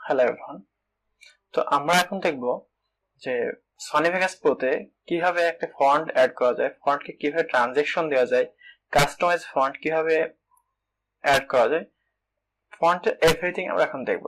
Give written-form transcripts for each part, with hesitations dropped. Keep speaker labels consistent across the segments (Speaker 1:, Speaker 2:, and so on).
Speaker 1: Hello everyone. তো আমরা এখন দেখব যে সনি ভেগাস প্রোতে কিভাবে একটা ফন্ট অ্যাড করা যায়, ফন্টকে কিভাবে ট্রানজেকশন দেওয়া যায়, কাস্টমাইজ ফন্ট কিভাবে অ্যাড করা যায়, ফন্ট এভরিথিং আমরা এখন দেখব।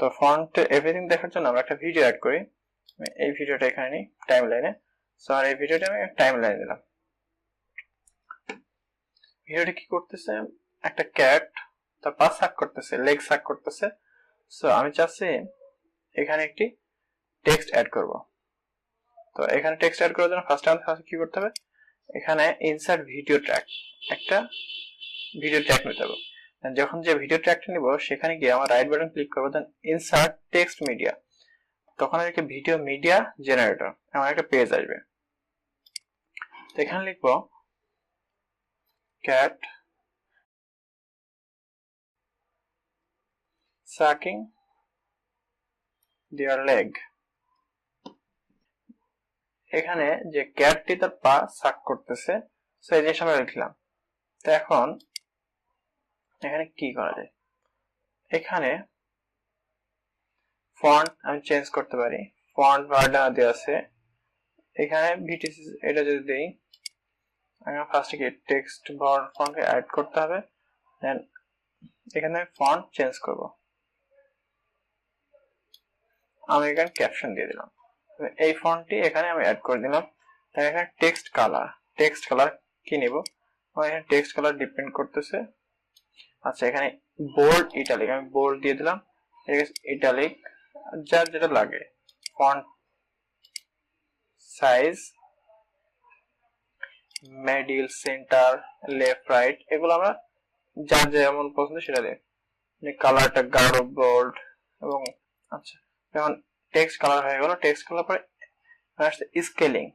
Speaker 1: তো ফন্ট এভরিথিং দেখার জন্য আমরা একটা ভিডিও অ্যাড করি। এই ভিডিওটা এখানে নিই টাইমলাইনে। সো আর এই ভিডিওটা আমি টাইমলাইনে দিলাম। ভিডিওটা কি করতেছে, একটা ক্যাট তার পা সাক করতেছে, লেগ সাক করতেছে। সো আমি চাচ্ছি এখানে একটি টেক্সট অ্যাড করব। তো এখানে টেক্সট অ্যাড করার জন্য ফার্স্ট কি করতে হবে, এখানে ইনসার্ট ভিডিও ট্র্যাক, একটা ভিডিও ট্র্যাক নিতে হবে। যখন যে ভিডিও ট্র্যাকটা নিব সেখানে গিয়ে আমার রাইট বাটন ক্লিক করব, দেন ইনসার্ট টেক্সট মিডিয়া। তখন একটা ভিডিও মিডিয়া জেনারেটর আমার একটা পেজ আসবে। তো এখানে লিখব ক্যাট সাকিং দেয়ার লেগ। এখানে যে ক্যাটটি তার পা সাক করতেছে, সো এই জিনিসটা আমরা লিখলাম। তো এখন এখানে কি করা যায়, এখানে ফন্ট আমি চেঞ্জ করতে পারি। ফন্ট ভার্ডানা দেওয়া আছে, এখানে ভিটিসি এটা যদি দেই, আমি ফার্স্টে কি টেক্সট ফন্টকে অ্যাড করতে হবে, দেন এখানে ফন্ট চেঞ্জ করব। আমি এখানে ক্যাপশন দিয়ে দিলাম, এই ফন্টটি এখানে আমি অ্যাড করে দিলাম। তাই এখানে টেক্সট কালার কি নিব, আমার এখানে টেক্সট কালার ডিপেন্ড করতেছে। আচ্ছা, এখানে বোল্ড ইটালিক আমি বোল্ড দিয়ে দিলাম, ইটালিক যার যেটা লাগে। Font size, middle, centre, left right, এগুলো আমরা যার যেমন পছন্দ সেটা দিই। কালারটা গাঢ় বোল্ড এবং আচ্ছা, যেমন টেক্সট কালার হয়ে গেল। টেক্সট কালার পরে আসছে স্কেলিং,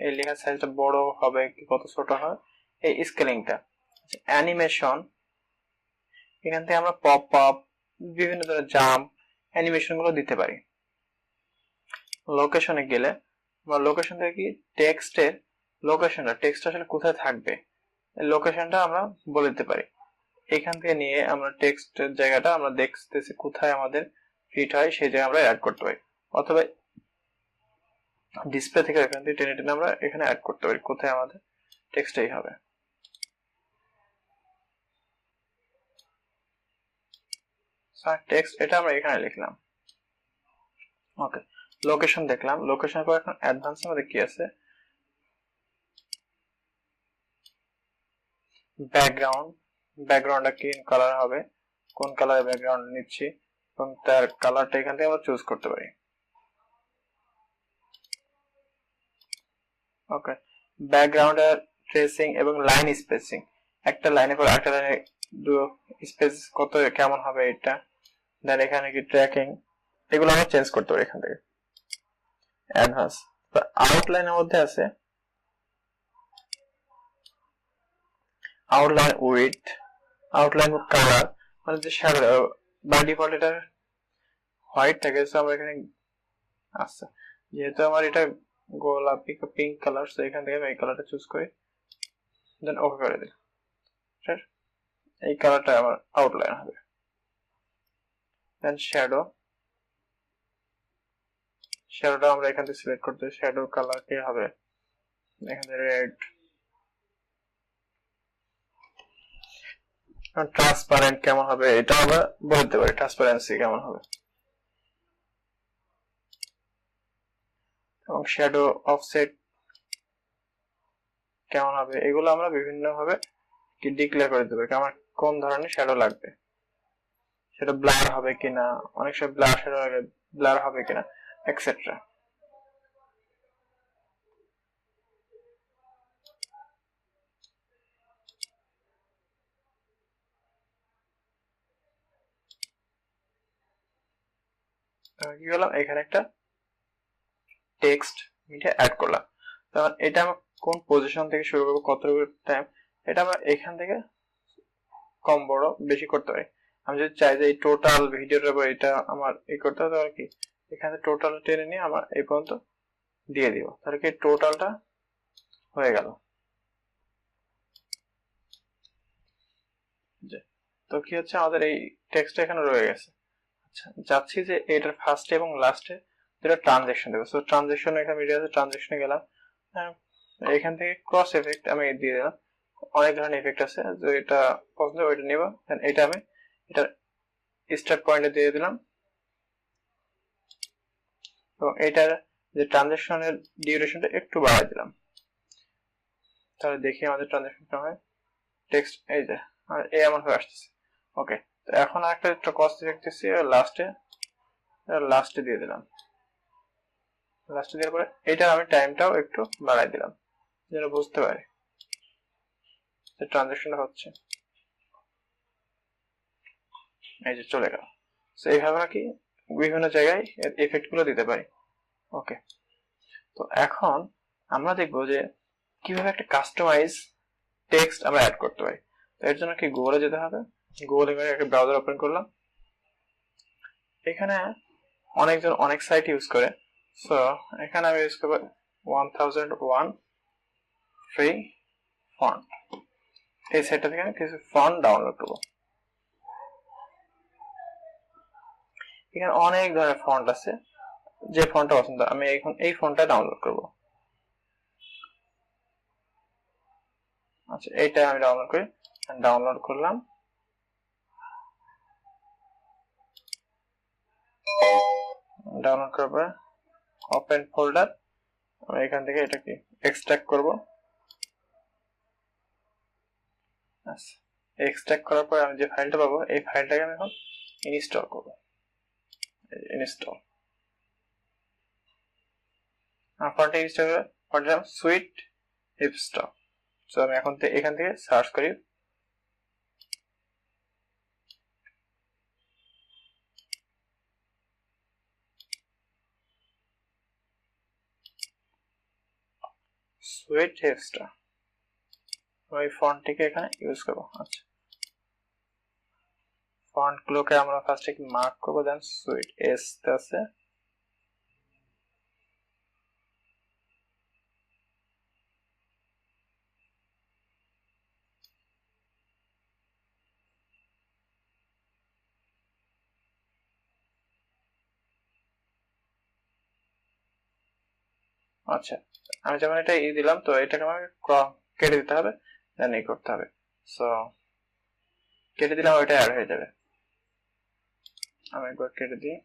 Speaker 1: এই লেখার সাইজটা বড় হবে কি কত ছোট হয়, এই স্কেলিংটা। অ্যানিমেশন, এখান থেকে আমরা পপ আপ, বিভিন্ন ধরনের জাম্প অ্যানিমেশন গুলো দিতে পারি। লোকেশনে গেলে আমরা লোকেশন থেকে কি টেক্সটের লোকেশনটা, টেক্সট আসলে কোথায় থাকবে লোকেশনটা আমরা বলে দিতে পারি। এখান থেকে নিয়ে আমরা টেক্সটের জায়গাটা আমরা দেখতেছি কোথায় আমাদের ফিট হয়, সেই জায়গায় আমরা অ্যাড করতে পারি। অথবা ডিসপ্লে থেকে এখান থেকে টেনে টেনে আমরা এখানে অ্যাড করতে পারি কোথায় আমাদের টেক্সটাই হবে। টেক্সট এটা আমরা এখানে লিখলাম। ওকে, লোকেশন দেখলাম। লোকেশনের পর এখন অ্যাডভান্স আমাদের কি আছে, ব্যাকগ্রাউন্ডটা কি কালার হবে, কোন কালারের ব্যাকগ্রাউন্ড নিচ্ছি এবং তার কালারটা এখান থেকে আমরা চুজ করতে পারি। ওকে, ব্যাকগ্রাউন্ডের ট্রেসিং এবং লাইন স্পেসিং, একটা লাইনের পর আরেকটা লাইনে স্পেস কত কেমন হবে এটা। দেন এখানে কি ট্র্যাকিং, এগুলো আমরা চেঞ্জ করতে পারি এখান থেকে। অ্যাডভান্স আউটলাইনের মধ্যে আছে আউটলাইন উইথ, আউটলাইন কালার, মানে যে শ্যাডো বাই ডিফল্ট এটা হোয়াইট থাকে, সো আমরা এখানে আচ্ছা যেহেতু আমার এটা গোলাপি পিঙ্ক কালার, সো এখান থেকে আমি এই কালারটা চুজ করি, দেন ওকে করে দিই। এই কালারটা আমার আউটলাইন হবে। দেন শ্যাডোটা আমরা এখান থেকে সিলেক্ট করতে, শ্যাডোর কালার কি হবে, এখানে রেড। ট্রান্সপারেন্ট কেমন হবে এটা আমরা বলতে পারি, ট্রান্সপারেন্সি কেমন হবে, এবং শ্যাডো অফসেট কেমন হবে, এগুলো আমরা বিভিন্ন ভাবে কি ডিক্লেয়ার করে দিতে পারি আমার কোন ধরনের শ্যাডো লাগবে। সেটা ব্লার হবে কিনা, অনেক সময় ব্লার শ্যাডো লাগে, ব্লার হবে কিনা, এক্সেট্রা। কি করলাম, এখানে একটা টেক্সট মিডিয়া অ্যাড করলাম। তখন এটা আমরা কোন পজিশন থেকে শুরু করবো, কতটুকু টাইম, এটা আমরা এখান থেকে কম বড় বেশি করতে পারি। আমি যদি চাই যে এই টোটাল ভিডিওটা এটা আমার এই করতে হবে, তাহলে কি এখানে টোটাল টেনে নিয়ে আমার এই পর্যন্ত দিয়ে দিব, তাহলে কি টোটালটা হয়ে গেল। তো কি হচ্ছে, আমাদের এই টেক্সটটা এখানে রয়ে গেছে। আচ্ছা, যাচ্ছি যে এটার ফার্স্টে এবং লাস্টে যেটা ট্রানজেকশন দেবো। সো ট্রানজেকশন এখানে ভিডিও আছে, ট্রানজেকশনে গেলাম, এখান থেকে ক্রস এফেক্ট আমি দিয়ে দিলাম। অনেক ধরনের এফেক্ট আছে, যে এটা পছন্দ ওইটা নিব, দেন এটা আমি এটা স্টার্ট পয়েন্টে দিয়ে দিলাম এবং এটার যে ট্রানজেকশনের ডিউরেশনটা একটু বাড়াই দিলাম। তাহলে দেখি আমাদের ট্রানজেকশনটা হয় টেক্সট এই যে এই এমন হয়ে আসতেছে। ওকে, তো এখন একটা কস্ট এফেক্ট দিচ্ছি লাস্টে দিয়ে দিলাম। লাস্টে দেওয়ার পরে এটা আমি টাইমটাও একটু বাড়াই দিলাম যেন বুঝতে পারি যে ট্রানজেকশনটা হচ্ছে। এই যে চলে গেল। সো এইভাবে নাকি বিভিন্ন জায়গায় এফেক্ট গুলো দিতে পারি। ওকে, তো এখন আমরা দেখবো যে কিভাবে একটা কাস্টমাইজ টেক্সট আমরা অ্যাড করতে পারি। তো এর জন্য কি গুগলে যেতে হবে। গুগলে গিয়ে একটা ব্রাউজার ওপেন করলাম। এখানে অনেকজন অনেক সাইট ইউজ করে। সো এখানে আমি ইউজ করবো 1001 ফ্রি ফন্ট। এই সাইটটা থেকে আমি কিছু ফন্ট ডাউনলোড করবো। এখানে অনেক ধরনের ফন্ট আছে, যে ফন্টটা পছন্দ আমি এখন এই ফন্টটা ডাউনলোড করব। আচ্ছা, এইটা আমি ডাউনলোড করি। ডাউনলোড করলাম, ডাউনলোড করার পরে ওপেন ফোল্ডার, আমি এখান থেকে এটাকে এক্সট্রাক্ট করব। আচ্ছা, এক্সট্রাক্ট করার পরে আমি যে ফাইলটা পাবো এই ফাইলটাকে আমি এখন ইনস্টল করব। ইনস্টল ফন্টটা ইনস্টল করে ফন্টের নাম সুইট হিপস্টক। সো আমি এখন এখান থেকে সার্চ করি সুইট হিপস্টক, ওই ফন্টটিকে এখানে ইউজ করব। আচ্ছা, ফন্ট গুলোকে আমরা ফার্স্ট একটু মার্ক করবো, দেন সুইট এস আছে। আচ্ছা, আমি যখন এটা দিলাম, তো এটাকে আমাকে কেটে দিতে হবে, দেন এই করতে হবে। সো কেটে দিলাম, ওইটা অ্যাড হয়ে যাবে। আমি একবার কেটে দিই।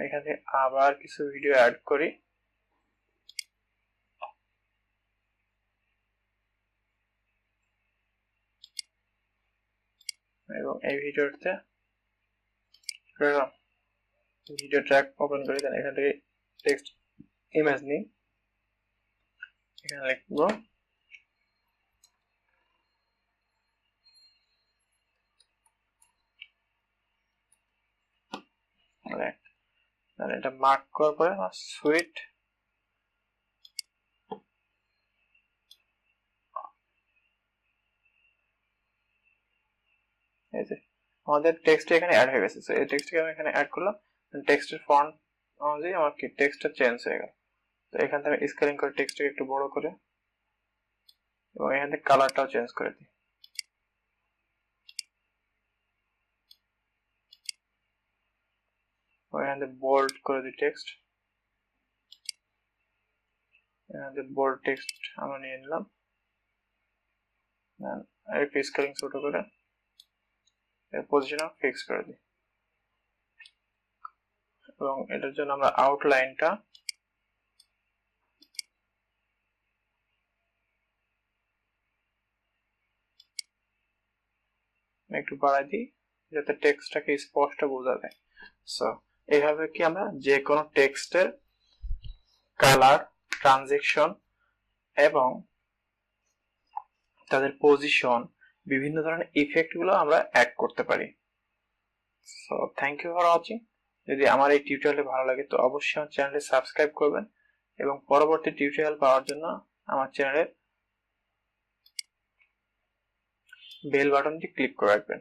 Speaker 1: এখান থেকে আবার কিছু ভিডিও অ্যাড করি। এবং এই ভিডিওতে ভিডিও ট্র্যাক ওপেন করি, দেন এখান থেকে টেক্সট ইমেজ নিই। এখানে লিখবো এটা মার্ক করার পরে সুইট এই যে আমাদের টেক্সট এখানে অ্যাড হয়ে গেছে। সো এই টেক্সটকে আমি এখানে অ্যাড করলাম, টেক্সটের ফন্ট অনুযায়ী আমার কি টেক্সটটা চেঞ্জ হয়ে গেল। তো এখান থেকে স্কেলিং করে টেক্সটটাকে একটু বড় করে এবং এখান থেকে কালারটাও চেঞ্জ করে দিই। এখান থেকে বোল্ড করে দিই টেক্সট। এখান থেকে বোল্ড টেক্সট আমরা নিয়ে নিলাম, একটু স্কেলিং ছোট করে এর পজিশন ফিক্স করে দিই। এবং এটার জন্য আমরা আউটলাইনটা একটু বাড়াই দিই যাতে টেক্সটটাকে স্পষ্ট বোঝা যায়। সো এইভাবে কি আমরা যে কোনো টেক্সটের কালার, ট্রানজেকশন এবং তাদের পজিশন, বিভিন্ন ধরনের ইফেক্ট গুলো আমরা অ্যাড করতে পারি। So thank you for watching. যদি আমার এই টিউটোরিয়ালটি ভালো লাগে তো অবশ্যই আমার চ্যানেলটি সাবস্ক্রাইব করবেন এবং পরবর্তী টিউটোরিয়াল পাওয়ার জন্য আমার চ্যানেলের বেল বাটনটি ক্লিক করে রাখবেন।